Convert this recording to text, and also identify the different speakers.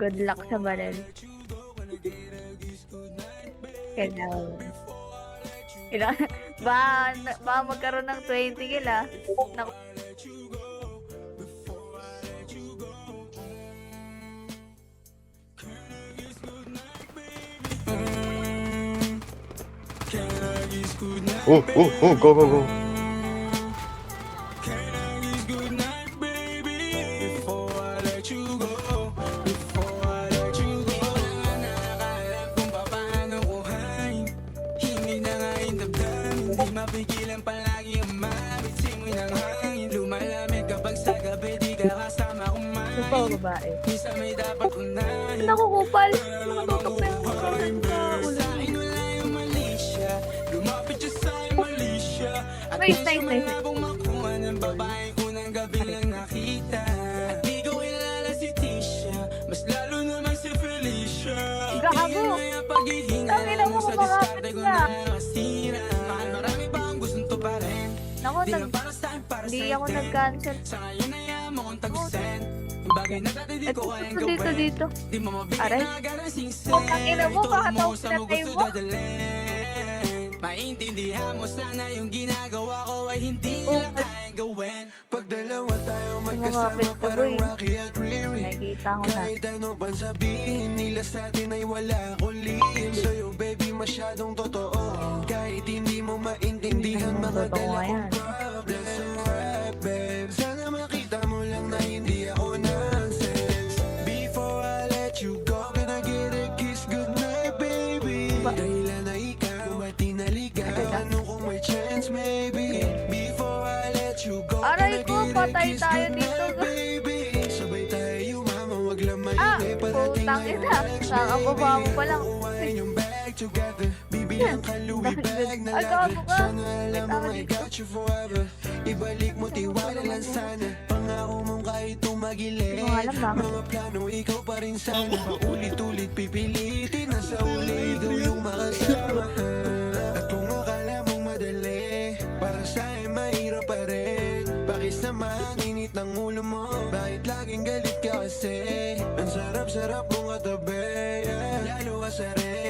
Speaker 1: Good luck sa baril. Kailangan. Kailangan. Baka magkaroon ng 20 kill ah. Naku.
Speaker 2: Go, go, go.
Speaker 3: Mapigilan palagi ang mabitsing mo ng hangin. Lumalamig kapag sa gabi di ka kasama kumain.
Speaker 1: Ito pa babae.
Speaker 3: Minsan may dapat unahin.
Speaker 1: Nakukupal. Nakatutok na yung kanan sa ulo.
Speaker 3: Sa akin wala yung mali siya. Lumapit siya sa akin mali siya. At
Speaker 1: Wait,
Speaker 3: gusto
Speaker 1: nice,
Speaker 3: mo
Speaker 1: nice.
Speaker 3: na pong makuha ng babae ko ng gabi lang nakita. At di ko kilala si Tisha. Mas lalo naman si Felicia.
Speaker 1: Gago. Tangina mo,
Speaker 3: sa
Speaker 1: kumakapit
Speaker 3: diskarte ko
Speaker 1: ka.
Speaker 3: na masira. Mahal marami pa ang gustong to pa rin.
Speaker 1: Naku,
Speaker 3: Di lang para sa akin, para
Speaker 1: hindi
Speaker 3: sa
Speaker 1: ako
Speaker 3: itin.
Speaker 1: nag-cancel.
Speaker 3: Sa ngayon ay mo kong tagusin. Yung bagay na dati di
Speaker 1: Ito,
Speaker 3: ko kayang
Speaker 1: dito,
Speaker 3: gawin.
Speaker 1: dito.
Speaker 3: Di mo mabigyan
Speaker 1: Aray.
Speaker 3: na agad ang singsing.
Speaker 1: Oh, tangina mo,
Speaker 3: Ituro
Speaker 1: kakatawa
Speaker 3: mo sa
Speaker 1: pinatay
Speaker 3: mo gusto
Speaker 1: mo.
Speaker 3: dadalhin. Maintindihan mo sana yung ginagawa ko ay hindi
Speaker 1: Oh,
Speaker 3: lang kayang gawin. Pag dalawa tayo
Speaker 1: Lumapit
Speaker 3: magkasama
Speaker 1: ka,
Speaker 3: parang
Speaker 1: boy.
Speaker 3: Rocky at Riri.
Speaker 1: Nakikita ko na.
Speaker 3: Kahit ano pang sabihin nila sa atin ay wala akong lihim. Sa'yo baby masyadong totoo. Kahit hindi mo maintindihan
Speaker 1: Ano,
Speaker 3: mga
Speaker 1: totoo
Speaker 3: dala
Speaker 1: nga yan.
Speaker 3: kong problems. So right babe, sana makita mo lang na hindi ako nonsense. Before I let you go, can I get a kiss goodnight baby? Dahilan na ikaw, bumati na ligaw. Ano kung may chance maybe? Before I let you go,
Speaker 1: Aray
Speaker 3: can I
Speaker 1: ko,
Speaker 3: get a
Speaker 1: patay
Speaker 3: kiss
Speaker 1: tayo
Speaker 3: goodnight
Speaker 1: dito.
Speaker 3: baby? Sabay tayo mama, wag lang
Speaker 1: Ah,
Speaker 3: maingay. Parating
Speaker 1: putang
Speaker 3: na yung
Speaker 1: ina.
Speaker 3: next
Speaker 1: Nakababa mo pa lang.
Speaker 3: Kuhain yung bag together. Bibilang ka Louis bag na
Speaker 1: Ay, gago
Speaker 3: leather.
Speaker 1: ka.
Speaker 3: Sana alam mo
Speaker 1: Tama
Speaker 3: I
Speaker 1: dito.
Speaker 3: got you forever. Ibalik mo tiwala lang sana. Pangako mong kahit tumagilid.
Speaker 1: Hindi ko alam bakit.
Speaker 3: Mga plano ikaw pa rin sana. Paulit-ulit pipilitin na sa uli ikaw yung makasama. At kung akala mong madali, para sa'yo mahirap pa rin. Bakit naman init ng ulo mo? Bakit laging galit ka kasi? Ang sarap-sarap mong katabi, yeah. Lalo ka sa rin.